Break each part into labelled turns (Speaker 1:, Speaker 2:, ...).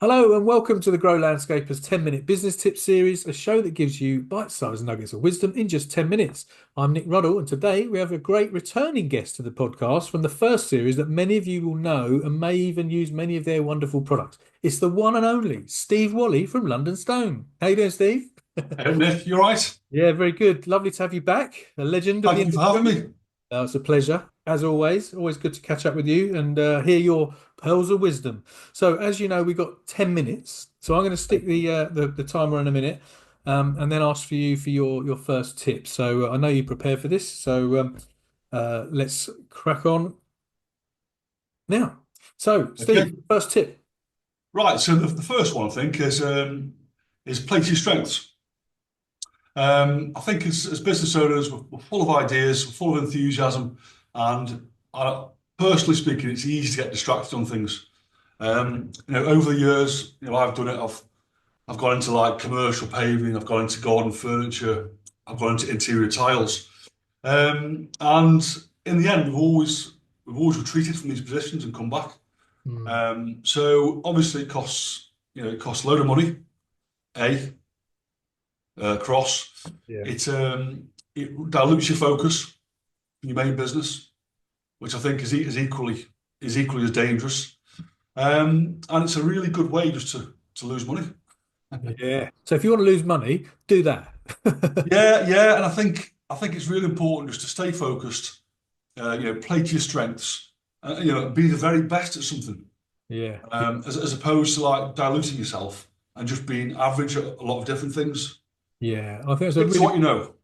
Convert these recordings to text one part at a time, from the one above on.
Speaker 1: Hello and welcome to the Grow Landscapers 10-minute business tip series, a show that gives you bite-sized nuggets of wisdom in just 10 minutes. I'm Nick Ruddle, and today we have a great returning guest to the podcast from the first series that many of you will know and may even use many of their wonderful products. It's the one and only Steve Walley from London Stone. How you doing, Steve?
Speaker 2: Hey, Nick, you all right?
Speaker 1: Yeah, very good. Lovely to have you back, a legend of the
Speaker 2: Thank you for having
Speaker 1: industry.
Speaker 2: me.
Speaker 1: It's a pleasure, as always. Always good to catch up with you and hear your pearls of wisdom. So, as you know, we've got 10 minutes. So I'm going to stick the timer in a minute, and then ask for you for your first tip. So I know you prepared for this. So let's crack on now. So,
Speaker 2: Okay.
Speaker 1: Steve, first tip.
Speaker 2: Right. So the first one I think is play to your strengths. I think as business owners, we're full of ideas, we're full of enthusiasm, and personally speaking, it's easy to get distracted on things. Over the years, I've done it. I've gone into like commercial paving, I've gone into garden furniture, I've gone into interior tiles, and in the end, we've always retreated from these positions and come back.
Speaker 1: Hmm.
Speaker 2: So obviously it costs a load of money. A cross.
Speaker 1: Yeah.
Speaker 2: It dilutes your focus in your main business, which I think is equally as dangerous. And it's a really good way just to lose money.
Speaker 1: Yeah. So if you want to lose money, do that.
Speaker 2: Yeah, yeah, and I think it's really important just to stay focused. Play to your strengths. Be the very best at something.
Speaker 1: Yeah.
Speaker 2: As opposed to like diluting yourself and just being average at a lot of different things.
Speaker 1: Yeah. I think it's a
Speaker 2: Stick to
Speaker 1: really
Speaker 2: what you know.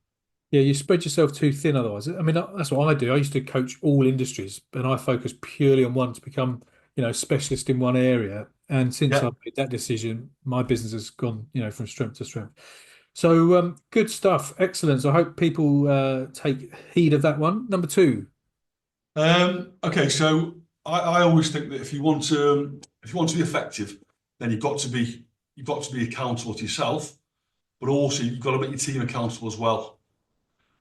Speaker 1: Yeah, you spread yourself too thin otherwise. I mean, that's what I do. I used to coach all industries and I focus purely on one to become, specialist in one area. And since
Speaker 2: Yeah.
Speaker 1: I made that decision, my business has gone, from strength to strength. So, good stuff. Excellent. So I hope people take heed of that one. Number two.
Speaker 2: Okay, so I always think that if you want to be effective, then you've got to be accountable to yourself, but also you've got to make your team accountable as well.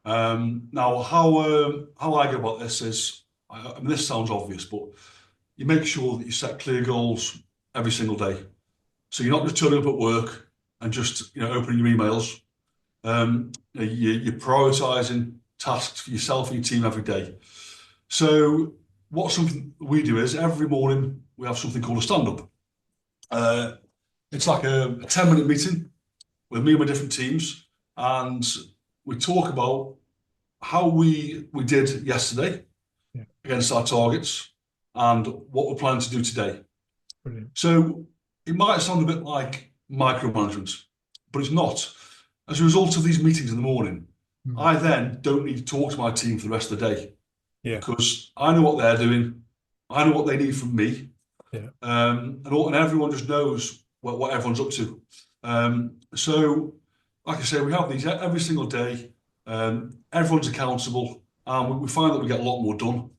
Speaker 2: Now, how I go about this is, I mean, this sounds obvious, but you make sure that you set clear goals every single day. So you're not just turning up at work and just opening your emails. You're prioritizing tasks for yourself and your team every day. So what something we do is every morning we have something called a stand-up. Uh, it's like a 10-minute meeting with me and my different teams, and we talk about how we did yesterday
Speaker 1: Yeah,
Speaker 2: against our targets and what we're planning to do today.
Speaker 1: brilliant.
Speaker 2: So it might sound a bit like micromanagement, but it's not. As a result of these meetings in the morning,
Speaker 1: Mm.
Speaker 2: I then don't need to talk to my team for the rest of the day
Speaker 1: Yeah,
Speaker 2: because I know what they're doing, I know what they need from me,
Speaker 1: yeah.
Speaker 2: and everyone just knows what everyone's up to. So, like I say, we have these every single day. Everyone's accountable, and we find that we get a lot more done.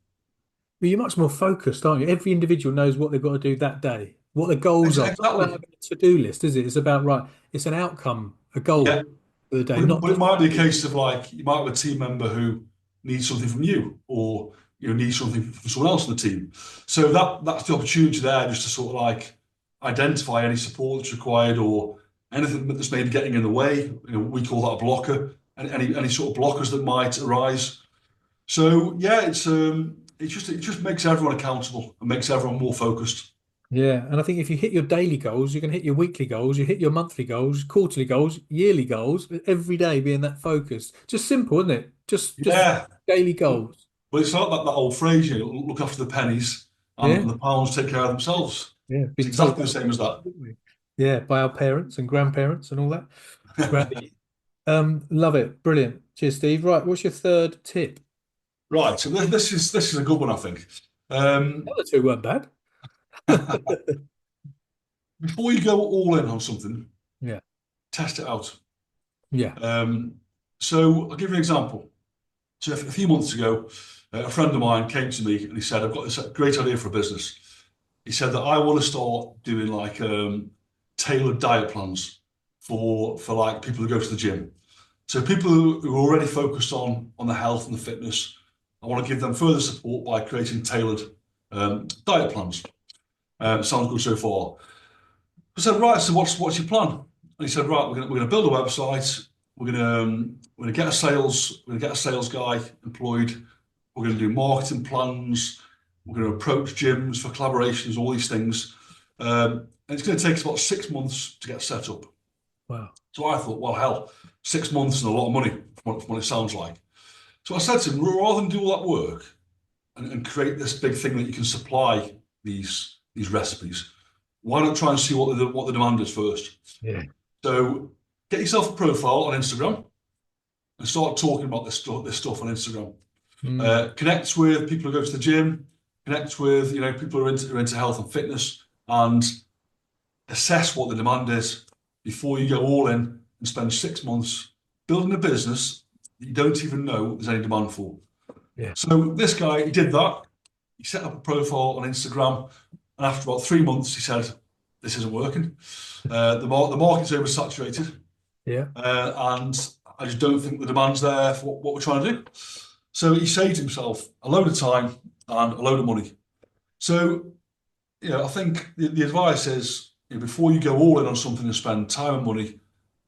Speaker 1: But you're much more focused, aren't you? Every individual knows what they've got to do that day, what the goals are. It's not about
Speaker 2: Exactly.
Speaker 1: having a to-do list, is it? It's about, right, it's an outcome, a goal
Speaker 2: Yeah,
Speaker 1: for the day,
Speaker 2: but it,
Speaker 1: not
Speaker 2: but it
Speaker 1: just
Speaker 2: might be a case of like you might have a team member who needs something from you, or needs something from someone else in the team. So that's the opportunity there, just to sort of like identify any support that's required or anything that's maybe getting in the way. We call that a blocker, and any sort of blockers that might arise. So yeah, it just makes everyone accountable and makes everyone more focused.
Speaker 1: Yeah, and I think if you hit your daily goals, you can hit your weekly goals, you hit your monthly goals, quarterly goals, yearly goals, every day being that focused. Just simple, isn't it? Just
Speaker 2: Yeah,
Speaker 1: daily
Speaker 2: but,
Speaker 1: goals.
Speaker 2: but it's not that old phrase, look after the pennies
Speaker 1: Yeah,
Speaker 2: and the pounds take care of themselves.
Speaker 1: yeah.
Speaker 2: It's
Speaker 1: Been told
Speaker 2: exactly the
Speaker 1: that,
Speaker 2: same as that.
Speaker 1: didn't we? Yeah, by our parents and grandparents and all that. Granny. Love it. Brilliant. Cheers, Steve. Right, what's your third tip?
Speaker 2: Right, so this is a good one, I think.
Speaker 1: The
Speaker 2: Um,
Speaker 1: other two weren't bad.
Speaker 2: Before you go all in on something,
Speaker 1: Yeah,
Speaker 2: test it out.
Speaker 1: yeah,
Speaker 2: Um, so I'll give you an example. So a few months ago, a friend of mine came to me and he said, "I've got this great idea for a business." He said that I want to start doing like tailored diet plans for like people who go to the gym. So people who are already focused on the health and the fitness, I want to give them further support by creating tailored diet plans. Sounds good so far. I said, right, so what's your plan? And he said, right, we're gonna build a website. We're gonna get a sales guy employed. We're gonna do marketing plans. We're gonna approach gyms for collaborations, all these things. And it's gonna take us about 6 months to get set up.
Speaker 1: Wow.
Speaker 2: So I thought, well, hell, 6 months is a lot of money from what it sounds like. So I said to him, rather than do all that work and create this big thing that you can supply these recipes, why not try and see what the demand is first?
Speaker 1: Yeah.
Speaker 2: So get yourself a profile on Instagram and start talking about this stuff on Instagram.
Speaker 1: Mm.
Speaker 2: Connect with people who go to the gym, connect with people who are into health and fitness, and assess what the demand is before you go all in and spend 6 months building a business that you don't even know there's any demand for.
Speaker 1: Yeah.
Speaker 2: So this guy, he did that. He set up a profile on Instagram, and after about 3 months, he said, "This isn't working. The market's oversaturated,
Speaker 1: Yeah.
Speaker 2: and I just don't think the demand's there for what we're trying to do." So he saved himself a load of time and a load of money. So I think the advice is, before you go all in on something and spend time and money,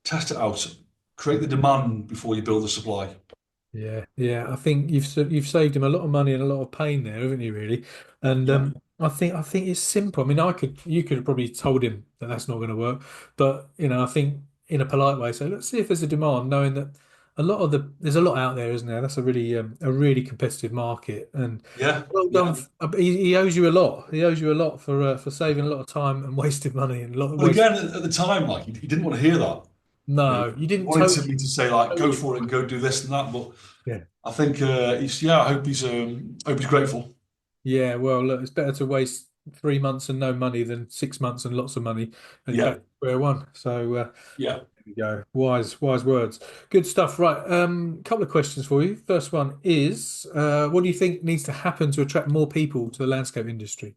Speaker 2: test it out, create the demand before you build the supply.
Speaker 1: Yeah, yeah. I think you've saved him a lot of money and a lot of pain there, haven't you? Really, and
Speaker 2: Yeah,
Speaker 1: I think it's simple. I mean, you could have probably told him that that's not going to work, but I think in a polite way, say, let's see if there's a demand, knowing that there's a lot out there, isn't there? That's a really competitive market, and
Speaker 2: yeah,
Speaker 1: well done.
Speaker 2: yeah.
Speaker 1: He owes you a lot. He owes you a lot for saving a lot of time and wasted money and a lot of
Speaker 2: Well,
Speaker 1: waste.
Speaker 2: again, at the time, like he didn't want to hear that.
Speaker 1: No, you
Speaker 2: He
Speaker 1: didn't
Speaker 2: wanted me to say like, go
Speaker 1: totally.
Speaker 2: for it and go do this and that. But
Speaker 1: Yeah.
Speaker 2: I think he's yeah. I hope he's grateful.
Speaker 1: Yeah, well, look, it's better to waste 3 months and no money than 6 months and lots of money, and you're back
Speaker 2: Yeah,
Speaker 1: to square one. So
Speaker 2: yeah.
Speaker 1: there we go. Wise words. Good stuff. Right. Couple of questions for you. First one is, what do you think needs to happen to attract more people to the landscape industry?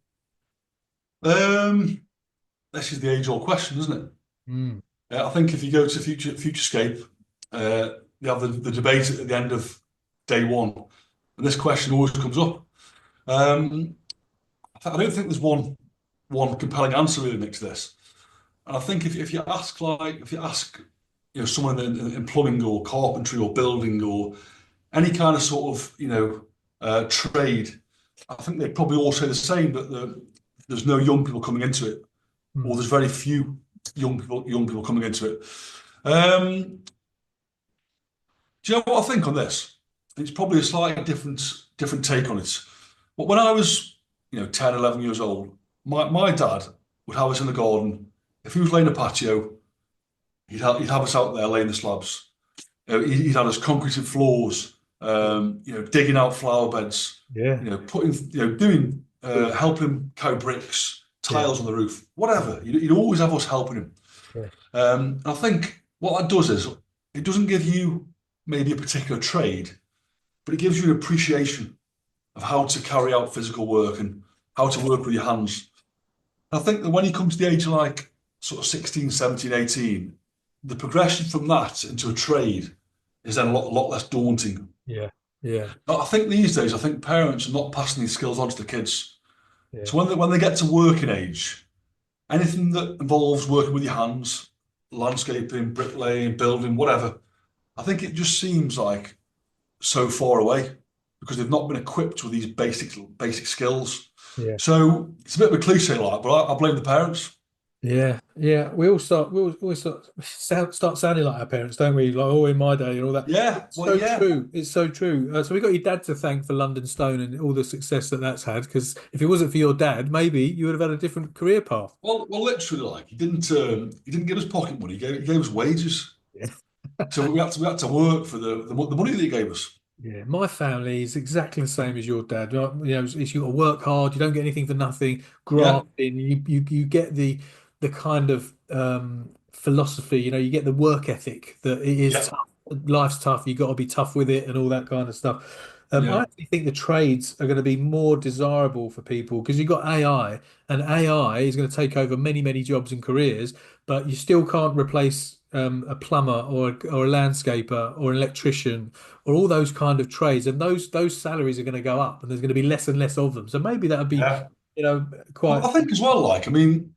Speaker 2: Um, this is the age-old question, isn't it?
Speaker 1: Mm.
Speaker 2: I think if you go to Futurescape, they have the debate at the end of day one, and this question always comes up. Um, I don't think there's one compelling answer really makes this. And I think if you ask someone in plumbing or carpentry or building or any kind of sort of trade, I think they'd probably all say the same that there's no young people coming into it, or
Speaker 1: Mm.
Speaker 2: there's very few young people coming into it. Um, do you know what I think on this? It's probably a slightly different take on it. But when I was 10, 11 years old, my dad would have us in the garden. If he was laying a patio, he'd have us out there laying the slabs. He'd had us concreting floors, digging out flower beds,
Speaker 1: Yeah.
Speaker 2: putting, doing,
Speaker 1: Good.
Speaker 2: helping cow bricks,
Speaker 1: Yeah.
Speaker 2: tiles on the roof, whatever. He'd always have us helping him.
Speaker 1: Yeah.
Speaker 2: And I think what that does is it doesn't give you maybe a particular trade, but it gives you an appreciation of how to carry out physical work and how to work with your hands. I think that when you come to the age of like sort of 16, 17, 18, the progression from that into a trade is then a lot less daunting.
Speaker 1: Yeah. Yeah.
Speaker 2: I think these days, I think parents are not passing these skills on to the kids.
Speaker 1: Yeah.
Speaker 2: So when they get to working age, anything that involves working with your hands, landscaping, bricklaying, building, whatever, I think it just seems like so far away because they've not been equipped with these basic skills.
Speaker 1: Yeah.
Speaker 2: So it's a bit of a cliche, like, but I blame the parents.
Speaker 1: Yeah, yeah. We all start sounding like our parents, don't we? Like, oh, in my day and all that.
Speaker 2: Yeah,
Speaker 1: It's
Speaker 2: well,
Speaker 1: so
Speaker 2: yeah.
Speaker 1: true. It's so true. So we got your dad to thank for London Stone and all the success that that's had. Because if it wasn't for your dad, maybe you would have had a different career path.
Speaker 2: Well, literally, like he didn't give us pocket money. He gave us wages.
Speaker 1: Yeah.
Speaker 2: So we had to work for the money that he gave us.
Speaker 1: Yeah, my family is exactly the same as your dad. It's you got to work hard. You don't get anything for nothing.
Speaker 2: Yeah,
Speaker 1: Grafting. You get the kind of philosophy. You get the work ethic that it is
Speaker 2: yeah,
Speaker 1: tough. Life's tough. You got to be tough with it and all that kind of stuff. I
Speaker 2: yeah,
Speaker 1: actually think the trades are going to be more desirable for people because you've got AI, and AI is going to take over many, many jobs and careers, but you still can't replace a plumber or a landscaper or an electrician or all those kind of trades, and those salaries are going to go up, and there's going to be less and less of them. So maybe that would be,
Speaker 2: yeah.
Speaker 1: you know,
Speaker 2: Well,
Speaker 1: quite.
Speaker 2: I think as well, like, I mean,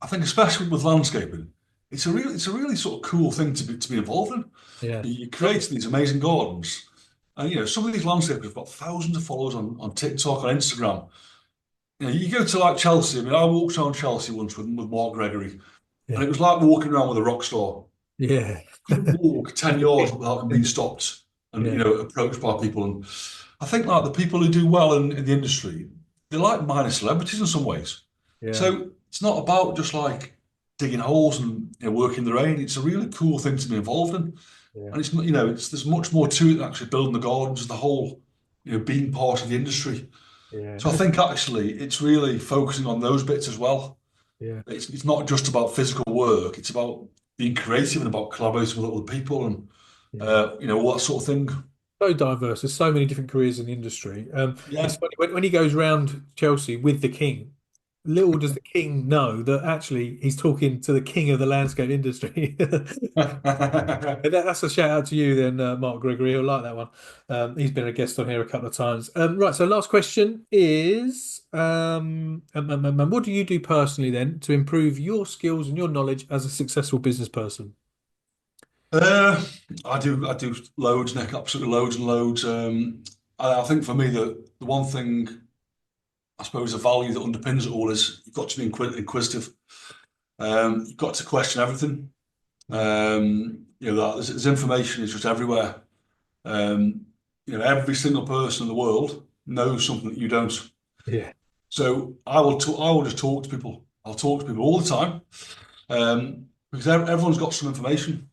Speaker 2: I think especially with landscaping, it's a really sort of cool thing to be involved in.
Speaker 1: Yeah.
Speaker 2: You
Speaker 1: Lovely.
Speaker 2: create these amazing gardens, and some of these landscapers have got thousands of followers on TikTok, on Instagram. You go to like Chelsea. I mean, I walked around Chelsea once with Mark Gregory, and
Speaker 1: Yeah.
Speaker 2: it was like walking around with a rock star.
Speaker 1: Yeah.
Speaker 2: Couldn't walk 10 yards without being stopped and
Speaker 1: Yeah.
Speaker 2: approached by people. And I think like the people who do well in the industry, they're like minor celebrities in some ways.
Speaker 1: Yeah.
Speaker 2: So it's not about just like digging holes and working the rain. It's a really cool thing to be involved in.
Speaker 1: Yeah.
Speaker 2: And it's not, it's there's much more to it than actually building the gardens, the whole, being part of the industry.
Speaker 1: Yeah.
Speaker 2: So I think actually it's really focusing on those bits as well.
Speaker 1: Yeah.
Speaker 2: It's not just about physical work. It's about being creative and about collaborating with other people and
Speaker 1: Yeah.
Speaker 2: all that sort of thing.
Speaker 1: So diverse. There's so many different careers in the industry. It's
Speaker 2: Yeah.
Speaker 1: funny when he goes round Chelsea with the king. Little does the king know that actually he's talking to the king of the landscape industry. That's a shout out to you then, Mark Gregory. He'll like that one. He's been a guest on here a couple of times. Right, so last question is, what do you do personally then to improve your skills and your knowledge as a successful business person?
Speaker 2: Uh, I do loads, Nick, absolutely loads and loads. I think for me the one thing I suppose the value that underpins it all is you've got to be inquisitive. You've got to question everything.
Speaker 1: Mm.
Speaker 2: That there's information is just everywhere. Every single person in the world knows something that you don't.
Speaker 1: Yeah.
Speaker 2: So I will just talk to people. I'll talk to people all the time, because everyone's got some information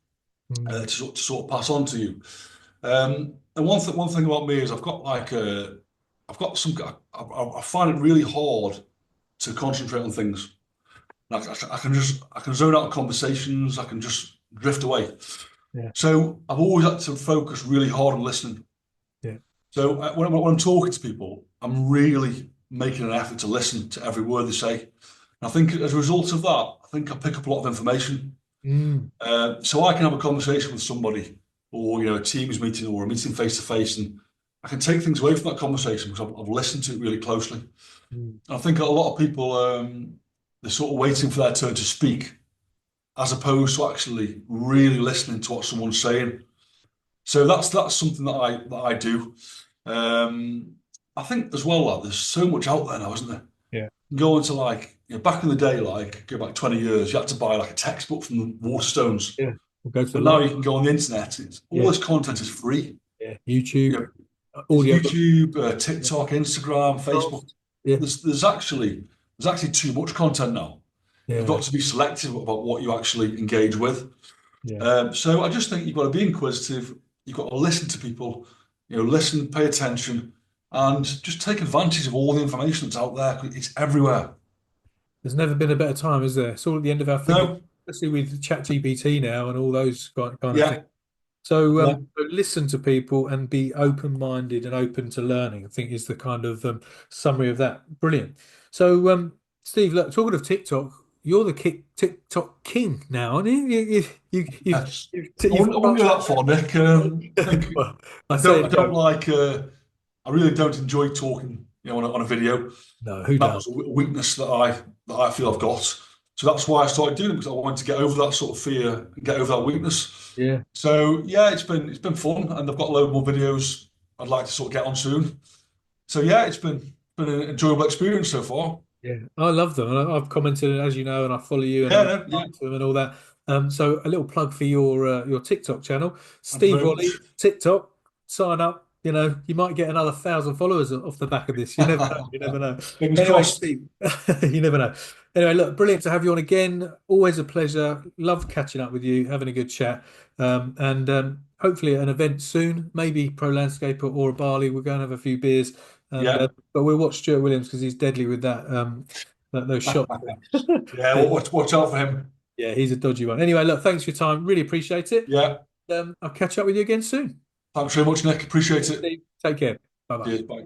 Speaker 1: Mm.
Speaker 2: to sort of pass on to you. And one thing about me is I've got some I find it really hard to concentrate on things. Like I can zone out of conversations. I can just drift away.
Speaker 1: Yeah.
Speaker 2: So I've always had to focus really hard on listening.
Speaker 1: Yeah.
Speaker 2: So when I'm talking to people, I'm really making an effort to listen to every word they say. And I think as a result of that, I think I pick up a lot of information.
Speaker 1: Mm.
Speaker 2: So I can have a conversation with somebody, or a Teams meeting, or a meeting face to face, and I can take things away from that conversation because I've listened to it really closely.
Speaker 1: Mm.
Speaker 2: And I think a lot of people they're sort of waiting for their turn to speak, as opposed to actually really listening to what someone's saying. So that's something that I do. Um, I think as well, like, there's so much out there now, isn't there?
Speaker 1: Yeah.
Speaker 2: Go into like back in the day, like go back 20 years, you had to buy like a textbook from the Waterstones.
Speaker 1: Yeah. We'll go to the
Speaker 2: But now
Speaker 1: light.
Speaker 2: you can go on the internet. All
Speaker 1: Yeah.
Speaker 2: this content is free.
Speaker 1: Yeah. YouTube,
Speaker 2: There's
Speaker 1: audio.
Speaker 2: YouTube,
Speaker 1: Yeah.
Speaker 2: TikTok, Instagram, Facebook.
Speaker 1: Podcast. Yeah.
Speaker 2: There's actually too much content now. You've
Speaker 1: Yeah.
Speaker 2: got to be selective about what you actually engage with.
Speaker 1: Yeah.
Speaker 2: So I just think you've got to be inquisitive. You've got to listen to people. Listen, pay attention, and just take advantage of all the information that's out there. It's everywhere.
Speaker 1: There's never been a better time, is there? It's all at the end of our finger,
Speaker 2: No,
Speaker 1: especially with ChatGPT now and all those kind of things.
Speaker 2: yeah,
Speaker 1: So,
Speaker 2: yeah.
Speaker 1: so listen to people and be open-minded and open to learning, I think is the kind of summary of that. Brilliant. So, Steve, look, talking of TikTok, you're the TikTok king now, aren't you?
Speaker 2: Yes. I
Speaker 1: You've
Speaker 2: wouldn't go
Speaker 1: crushed
Speaker 2: that far, Nick. I think
Speaker 1: well, I
Speaker 2: I
Speaker 1: say
Speaker 2: don't. I
Speaker 1: no,
Speaker 2: don't like. I really don't enjoy talking, on a video.
Speaker 1: no, who
Speaker 2: That
Speaker 1: does?
Speaker 2: was a weakness that I feel I've got. So that's why I started doing it, because I wanted to get over that sort of fear and get over that weakness.
Speaker 1: Yeah.
Speaker 2: So yeah, it's been fun, and I've got a load more videos I'd like to sort of get on soon. So yeah, it's been an enjoyable experience so far.
Speaker 1: Yeah, I love them, and I've commented, as you know, and I follow you, and
Speaker 2: Yeah,
Speaker 1: I
Speaker 2: no, yeah.
Speaker 1: like them and all that. So a little plug for your TikTok channel,
Speaker 2: Thank you
Speaker 1: Steve
Speaker 2: very much.
Speaker 1: Walley, TikTok. Sign up. You might get another 1,000 followers off the back of this. You never know. You never know.
Speaker 2: Fingers
Speaker 1: Anyway,
Speaker 2: crossed.
Speaker 1: Steve, you never know. Anyway, look, brilliant to have you on again. Always a pleasure. Love catching up with you, having a good chat, and hopefully at an event soon, maybe Pro Landscaper or a Bali. We're going to have a few beers. And
Speaker 2: Yeah.
Speaker 1: but we'll watch Stuart Williams because he's deadly with that those shots.
Speaker 2: Yeah, watch out for him.
Speaker 1: Yeah, he's a dodgy one. Anyway, look, thanks for your time. Really appreciate it.
Speaker 2: Yeah.
Speaker 1: I'll catch up with you again soon.
Speaker 2: Thanks very much, Nick. Appreciate it.
Speaker 1: Steve, take care. Bye bye.
Speaker 2: Cheers. Bye.